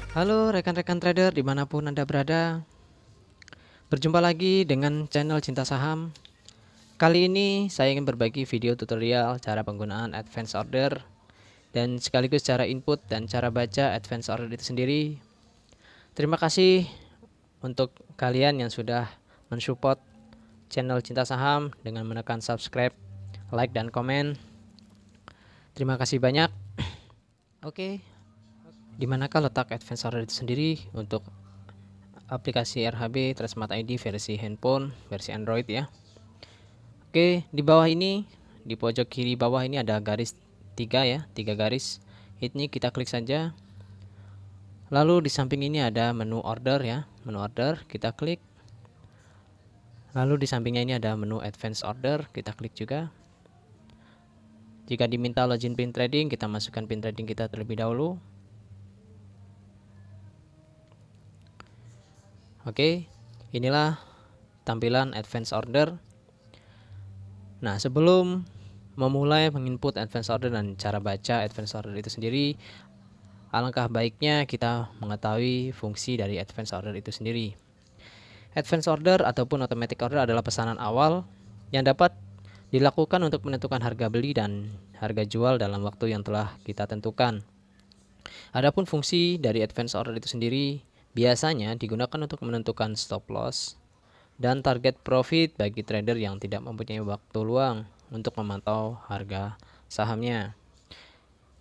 Halo rekan-rekan trader dimanapun Anda berada. Berjumpa lagi dengan channel Cinta Saham. Kali ini saya ingin berbagi video tutorial cara penggunaan advance order dan sekaligus cara input dan cara baca advance order itu sendiri. Terima kasih untuk kalian yang sudah mensupport channel Cinta Saham dengan menekan subscribe, like, dan komen. Terima kasih banyak. Oke, di manakah letak advance order itu sendiri? Untuk aplikasi RHB Trustmart ID versi handphone, versi Android ya. Oke, di bawah ini, di pojok kiri bawah ini ada garis 3 ya, 3 garis. Ini kita klik saja. Lalu di samping ini ada menu order ya, menu order, kita klik. Lalu di sampingnya ini ada menu advance order, kita klik juga. Jika diminta login pin trading, kita masukkan pin trading kita terlebih dahulu. Oke, inilah tampilan advance order. Nah, sebelum memulai menginput advance order dan cara baca advance order itu sendiri, alangkah baiknya kita mengetahui fungsi dari advance order itu sendiri. Advance order ataupun automatic order adalah pesanan awal yang dapat dilakukan untuk menentukan harga beli dan harga jual dalam waktu yang telah kita tentukan. Adapun fungsi dari advance order itu sendiri biasanya digunakan untuk menentukan stop loss dan target profit bagi trader yang tidak mempunyai waktu luang untuk memantau harga sahamnya.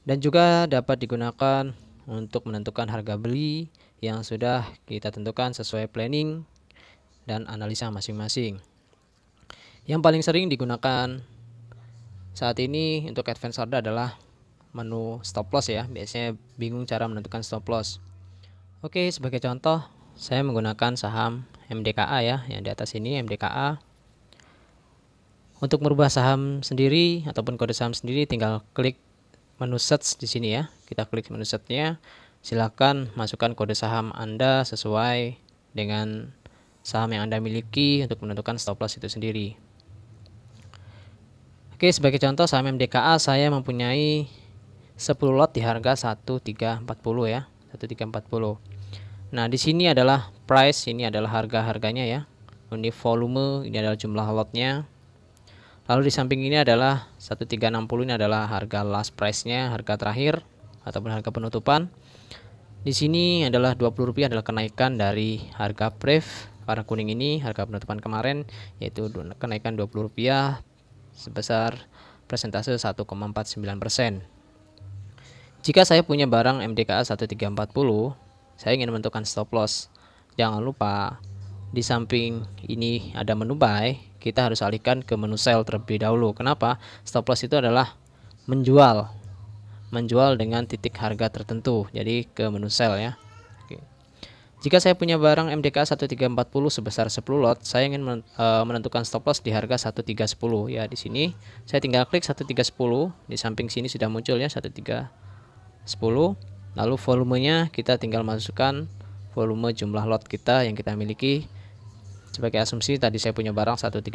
Dan juga dapat digunakan untuk menentukan harga beli yang sudah kita tentukan sesuai planning dan analisa masing-masing. Yang paling sering digunakan saat ini untuk advance order adalah menu stop loss ya. Biasanya bingung cara menentukan stop loss. Oke, sebagai contoh saya menggunakan saham MDKA ya, yang di atas ini MDKA. Untuk merubah saham sendiri ataupun kode saham sendiri tinggal klik menu search di sini ya. Kita klik menu search-nya. Silakan masukkan kode saham Anda sesuai dengan saham yang Anda miliki untuk menentukan stop loss itu sendiri. Oke, sebagai contoh saham MDKA saya mempunyai 10 lot di harga 1340 ya, 1340. Nah, di sini adalah price, ini adalah harga-harganya ya. Ini volume, ini adalah jumlah lotnya. Lalu di samping ini adalah 1360, ini adalah harga last price-nya, harga terakhir ataupun harga penutupan. Di sini adalah Rp20 adalah kenaikan dari harga pref warna kuning ini, harga penutupan kemarin, yaitu kenaikan Rp20 sebesar persentase 1,49%. Jika saya punya barang MDKA 1340, saya ingin menentukan stop loss. Jangan lupa di samping ini ada menu buy, kita harus alihkan ke menu sell terlebih dahulu. Kenapa? Stop loss itu adalah menjual dengan titik harga tertentu. Jadi ke menu sell ya. Oke. Jika saya punya barang MDKA 1340 sebesar 10 lot, saya ingin menentukan stop loss di harga 1310 ya. Di sini saya tinggal klik 1310, di samping sini sudah muncul ya 1310. Lalu volumenya kita tinggal masukkan volume jumlah lot kita yang kita miliki. Sebagai asumsi tadi saya punya barang 1340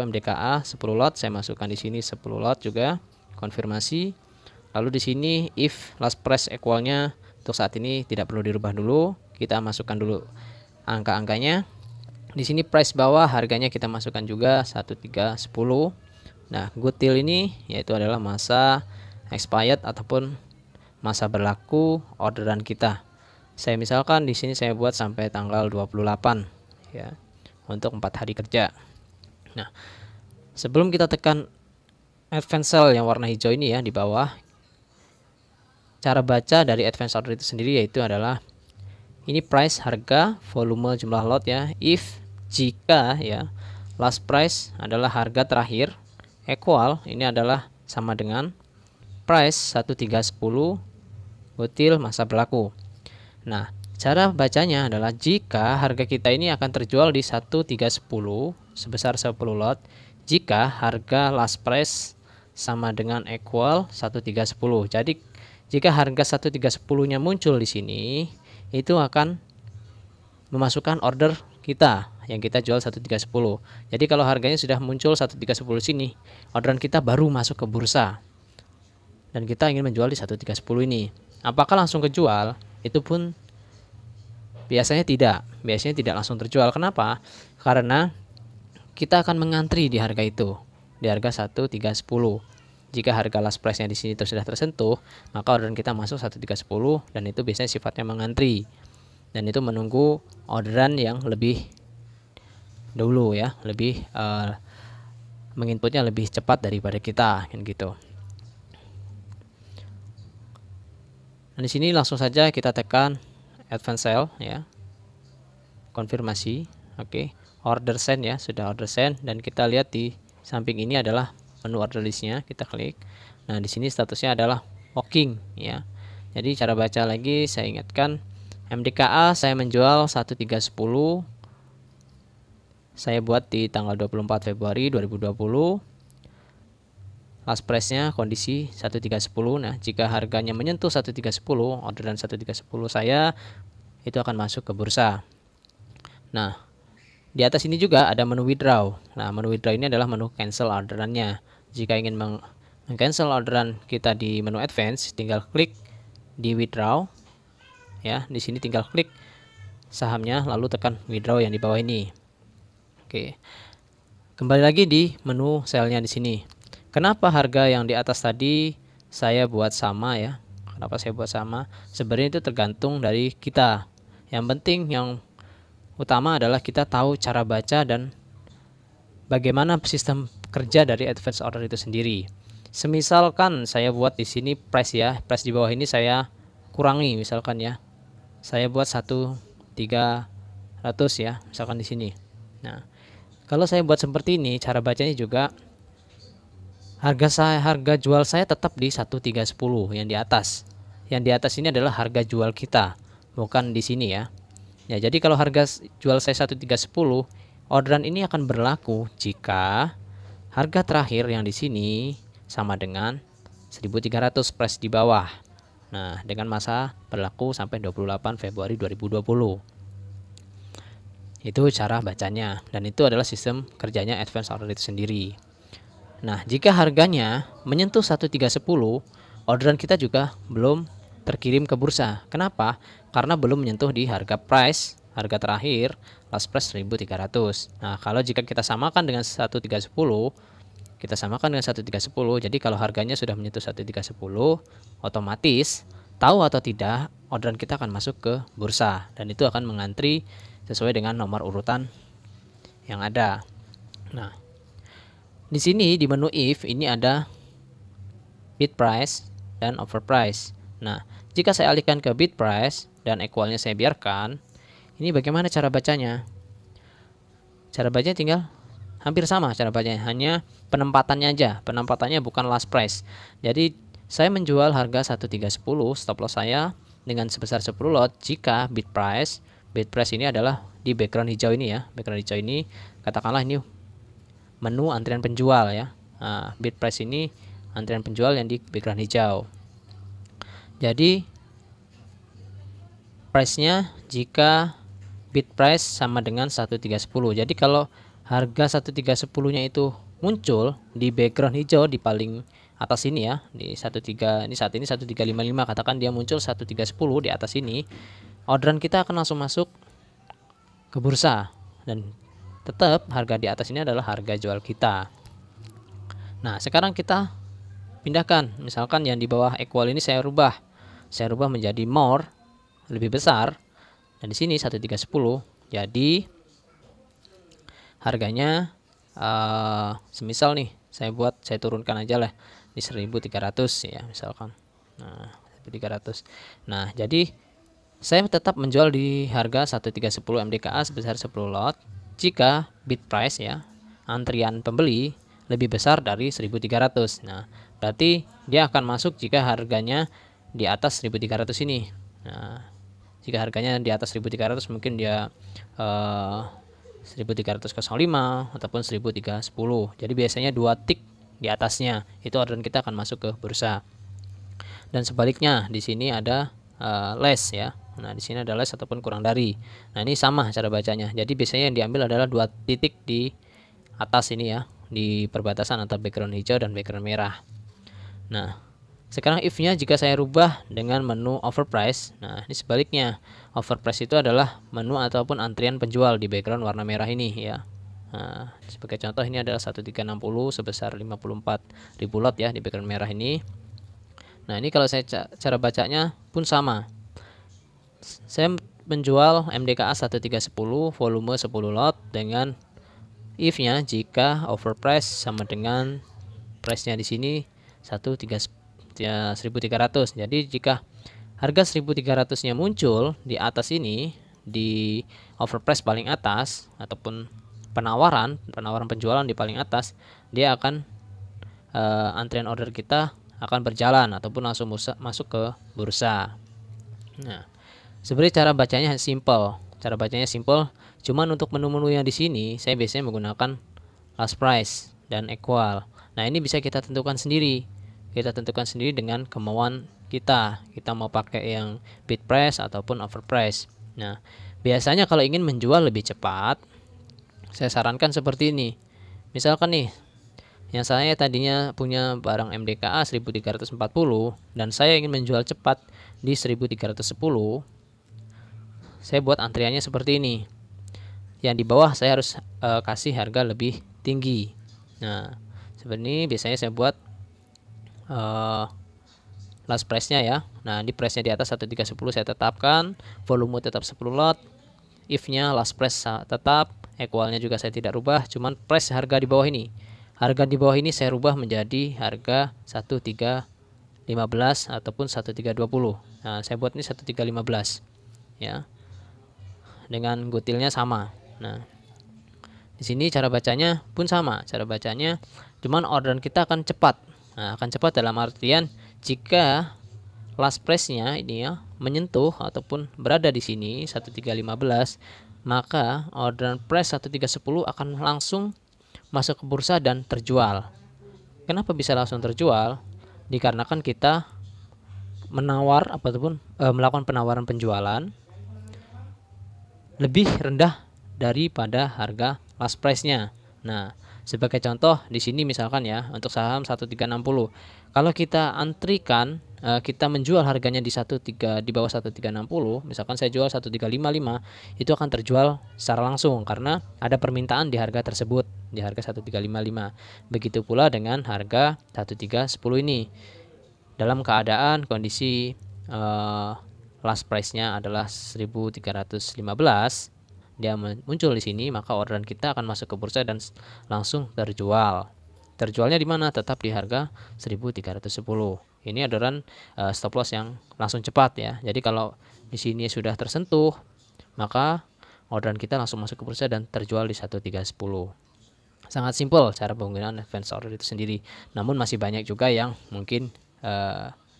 MDKA 10 lot, saya masukkan di sini 10 lot juga, konfirmasi. Lalu di sini if last price equalnya untuk saat ini tidak perlu dirubah dulu, kita masukkan dulu angka-angkanya. Di sini price bawah harganya kita masukkan juga 1310. Nah, good deal ini yaitu adalah masa expired ataupun masa berlaku orderan kita. Saya misalkan di sini saya buat sampai tanggal 28 ya, untuk 4 hari kerja. Nah, sebelum kita tekan advance sell yang warna hijau ini ya di bawah, cara baca dari advance order itu sendiri yaitu adalah ini price, harga, volume, jumlah lot ya. If, jika ya last price adalah harga terakhir, equal ini adalah sama dengan price 1310 butil masa berlaku. Nah, cara bacanya adalah jika harga kita ini akan terjual di 1310 sebesar 10 lot, jika harga last price sama dengan equal 1310. Jadi jika harga 1310-nya muncul di sini, itu akan memasukkan order kita yang kita jual 1310. Jadi kalau harganya sudah muncul 1310 sini, orderan kita baru masuk ke bursa. Dan kita ingin menjual di 1310 ini. Apakah langsung kejual? Itu pun Biasanya tidak langsung terjual. Kenapa? Karena kita akan mengantri di harga itu, di harga 1310. Jika harga last price-nya di sini sudah tersentuh, maka orderan kita masuk 1310 dan itu biasanya sifatnya mengantri. Dan itu menunggu orderan yang lebih dulu ya, lebih menginputnya lebih cepat daripada kita kan gitu. Nah, di sini langsung saja kita tekan advance sale ya. Konfirmasi. Oke. Order send ya, sudah order send dan kita lihat di samping ini adalah menu order listnya, kita klik. Nah, di sini statusnya adalah walking ya. Jadi cara baca lagi saya ingatkan, MDKA saya menjual 1310. Saya buat di tanggal 24 Februari 2020. Last price-nya kondisi 1310. Nah, jika harganya menyentuh 1310, orderan 1310 saya itu akan masuk ke bursa. Nah, di atas ini juga ada menu withdraw. Nah, menu withdraw ini adalah menu cancel orderannya. Jika ingin meng-cancel orderan kita di menu advance, tinggal klik di withdraw ya. Di sini tinggal klik sahamnya lalu tekan withdraw yang di bawah ini. Oke. Kembali lagi di menu sell-nya di sini. Kenapa harga yang di atas tadi saya buat sama ya? Kenapa saya buat sama? Sebenarnya itu tergantung dari kita. Yang penting yang utama adalah kita tahu cara baca dan bagaimana sistem kerja dari advance order itu sendiri. Semisalkan saya buat di sini price ya, price di bawah ini saya kurangi misalkan ya. Saya buat 1300 ya, misalkan di sini. Nah, kalau saya buat seperti ini, cara bacanya juga harga jual saya tetap di 1310 yang di atas. Yang di atas ini adalah harga jual kita, bukan di sini ya. Ya, jadi kalau harga jual saya 1310, orderan ini akan berlaku jika harga terakhir yang di sini sama dengan 1300 price di bawah. Nah, dengan masa berlaku sampai 28 Februari 2020. Itu cara bacanya dan itu adalah sistem kerjanya advance order itu sendiri. Nah, jika harganya menyentuh 1310, orderan kita juga belum terkirim ke bursa. Kenapa? Karena belum menyentuh di harga price, harga terakhir, last price 1300. Nah, kalau jika kita samakan dengan 1310, kita samakan dengan 1310. Jadi kalau harganya sudah menyentuh 1310, otomatis tahu atau tidak orderan kita akan masuk ke bursa dan itu akan mengantri sesuai dengan nomor urutan yang ada. Nah, di sini di menu if ini ada bid price dan offer price. Nah, jika saya alihkan ke bid price dan equalnya saya biarkan, ini bagaimana cara bacanya? Cara bacanya tinggal hampir sama cara bacanya, hanya penempatannya aja. Penempatannya bukan last price. Jadi saya menjual harga 1310, stop loss saya dengan sebesar 10 lot jika bid price ini adalah di background hijau ini ya. Background hijau ini katakanlah ini menu antrian penjual ya. Nah, bid price ini antrian penjual yang di background hijau. Jadi price-nya jika bid price sama dengan 1310. Jadi kalau harga 1310-nya itu muncul di background hijau di paling atas ini ya, di 13 ini saat ini 1355, katakan dia muncul 1310 di atas ini, orderan kita akan langsung masuk ke bursa dan tetap harga di atas ini adalah harga jual kita. Nah, sekarang kita pindahkan, misalkan yang di bawah equal ini saya rubah menjadi more, lebih besar, dan di sini 1310. Jadi harganya semisal nih saya turunkan aja lah di 1300 ya misalkan. Nah, 1300. Nah, jadi saya tetap menjual di harga 1310 MDKA sebesar 10 lot jika bid price ya, antrian pembeli lebih besar dari 1300. Nah, berarti dia akan masuk jika harganya di atas 1300 ini. Nah, jika harganya di atas 1300 mungkin dia 1305 ataupun 1310. Jadi biasanya 2 tick di atasnya itu orderan kita akan masuk ke bursa. Dan sebaliknya di sini ada less ya. Nah, di sini ada less ataupun kurang dari. Nah, ini sama cara bacanya. Jadi biasanya yang diambil adalah 2 titik di atas ini ya, di perbatasan antara background hijau dan background merah. Nah, Sekarang if-nya jika saya rubah dengan menu overprice. Nah, ini sebaliknya. Overprice itu adalah menu ataupun antrian penjual di background warna merah ini ya. Nah, sebagai contoh ini adalah 1360 sebesar 54.000 lot ya di background merah ini. Nah, ini kalau saya cara bacanya pun sama. Saya menjual MDKA 1310 volume 10 lot dengan if-nya jika overprice sama dengan price-nya di sini 1300. Jadi jika harga 1300-nya muncul di atas ini di overprice paling atas ataupun penawaran penjualan di paling atas, dia akan antrian order kita akan berjalan ataupun langsung masuk ke bursa. Nah, sebenarnya cara bacanya simple. Cuman untuk menu-menu yang di sini saya biasanya menggunakan last price dan equal. Nah, ini bisa kita tentukan sendiri. Dengan kemauan kita. Kita mau pakai yang bid price ataupun overprice. Nah, biasanya kalau ingin menjual lebih cepat, saya sarankan seperti ini. Misalkan nih, yang saya tadinya punya barang MDKA 1340 dan saya ingin menjual cepat di 1310, saya buat antriannya seperti ini. Yang di bawah saya harus kasih harga lebih tinggi. Nah, seperti ini biasanya saya buat last price-nya ya. Nah, di price-nya di atas 1310 saya tetapkan, volume tetap 10 lot, if-nya last price tetap, equal-nya juga saya tidak rubah, cuman price harga di bawah ini. Harga di bawah ini saya rubah menjadi harga 1315 ataupun 1320. Nah, saya buat ini 1315 ya. Dengan gutilnya sama. Nah, di sini cara bacanya pun sama. Cuman orderan kita akan cepat. Nah, akan cepat dalam artian jika last price-nya ini ya menyentuh ataupun berada di sini 1315, maka orderan price 1310 akan langsung masuk ke bursa dan terjual. Kenapa bisa langsung terjual? Dikarenakan kita menawar ataupun melakukan penawaran penjualan lebih rendah daripada harga last price-nya. Nah, sebagai contoh di sini misalkan ya untuk saham 1360. Kalau kita antrikan kita menjual harganya di bawah 1360, misalkan saya jual 1355, itu akan terjual secara langsung karena ada permintaan di harga tersebut, di harga 1355. Begitu pula dengan harga 1310 ini. Dalam keadaan kondisi last price-nya adalah 1315, dia muncul di sini, maka orderan kita akan masuk ke bursa dan langsung terjual. Terjualnya di mana? Tetap di harga 1310. Ini orderan stop loss yang langsung cepat ya. Jadi kalau di sini sudah tersentuh, maka orderan kita langsung masuk ke bursa dan terjual di 1310. Sangat simpel cara penggunaan advance order itu sendiri. Namun masih banyak juga yang mungkin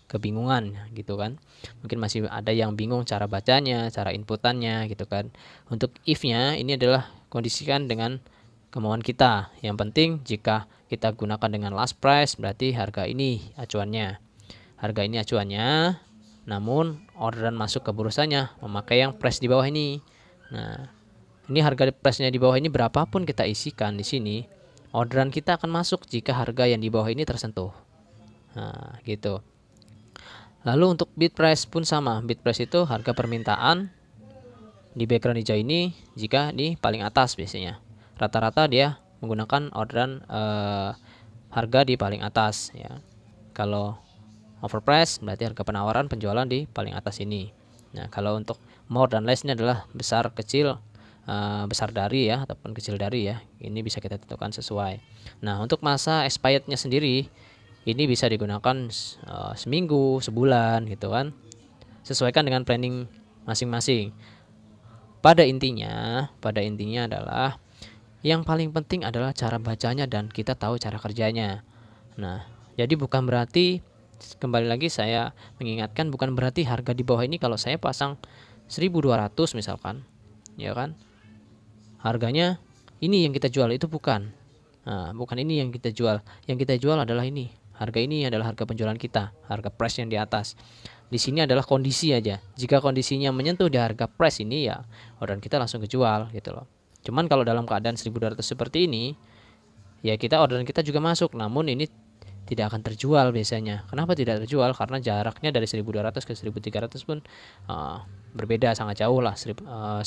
kebingungan gitu kan. Mungkin masih ada yang bingung cara bacanya, cara inputannya gitu kan. Untuk if-nya ini adalah kondisikan dengan kemauan kita. Yang penting jika kita gunakan dengan last price berarti harga ini acuannya. Namun orderan masuk ke bursanya memakai yang price di bawah ini. Nah, ini harga price-nya di bawah ini berapapun kita isikan di sini, orderan kita akan masuk jika harga yang di bawah ini tersentuh. Nah, gitu. Lalu untuk bid price pun sama. Bid price itu harga permintaan di background hijau ini jika di paling atas biasanya. Rata-rata dia menggunakan orderan harga di paling atas ya. Kalau overprice berarti harga penawaran penjualan di paling atas ini. Nah, kalau untuk more dan less ini adalah besar kecil, besar dari ya ataupun kecil dari ya. Ini bisa kita tentukan sesuai. Nah, untuk masa expirednya sendiri ini bisa digunakan seminggu, sebulan gitu kan. Sesuaikan dengan planning masing-masing. Pada intinya adalah yang paling penting adalah cara bacanya dan kita tahu cara kerjanya. Nah, jadi bukan berarti, kembali lagi saya mengingatkan, bukan berarti harga di bawah ini kalau saya pasang 1200 misalkan, ya kan, harganya ini yang kita jual, itu bukan. Nah, bukan ini yang kita jual. Yang kita jual adalah ini. Harga ini adalah harga penjualan kita, harga price yang di atas. Di sini adalah kondisi aja. Jika kondisinya menyentuh di harga price ini ya, orderan kita langsung kejual gitu loh. Cuman kalau dalam keadaan 1200 seperti ini, ya kita orderan kita juga masuk, namun ini tidak akan terjual biasanya. Kenapa tidak terjual? Karena jaraknya dari 1200 ke 1300 pun berbeda, sangat jauh lah, 100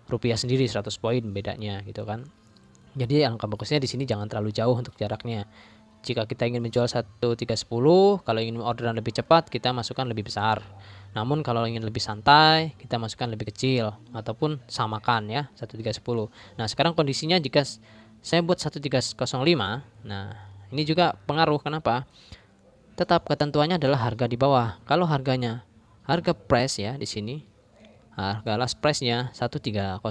rupiah sendiri, 100 poin bedanya gitu kan. Jadi angka bagusnya di sini jangan terlalu jauh untuk jaraknya. Jika kita ingin menjual 1310, kalau ingin orderan lebih cepat kita masukkan lebih besar. Namun kalau ingin lebih santai kita masukkan lebih kecil ataupun samakan ya 1310. Nah, sekarang kondisinya jika saya buat 1305, nah ini juga pengaruh. Kenapa? Tetap ketentuannya adalah harga di bawah. Kalau harganya, harga price ya di sini, harga last price-nya 1305,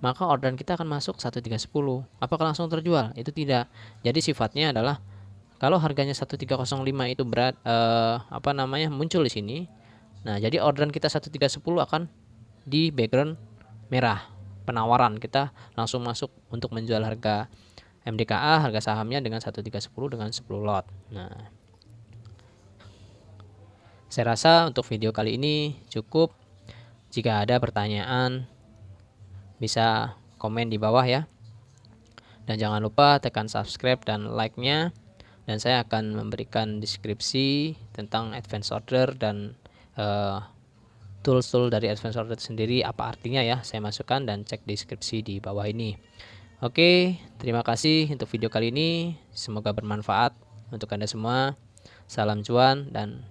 maka orderan kita akan masuk 1310. Apakah langsung terjual? Itu tidak. Jadi sifatnya adalah kalau harganya 1305 itu muncul di sini. Nah, jadi orderan kita 1310 akan di background merah. Penawaran kita langsung masuk untuk menjual harga MDKA, harga sahamnya dengan 1310 dengan 10 lot. Nah, saya rasa untuk video kali ini cukup. Jika ada pertanyaan bisa komen di bawah ya. Dan jangan lupa tekan subscribe dan like-nya. Dan saya akan memberikan deskripsi tentang advance order dan tools-tool dari advance order sendiri, apa artinya ya, saya masukkan dan cek deskripsi di bawah ini. Oke, terima kasih untuk video kali ini. Semoga bermanfaat untuk Anda semua. Salam cuan dan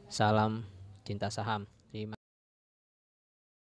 salam cinta saham.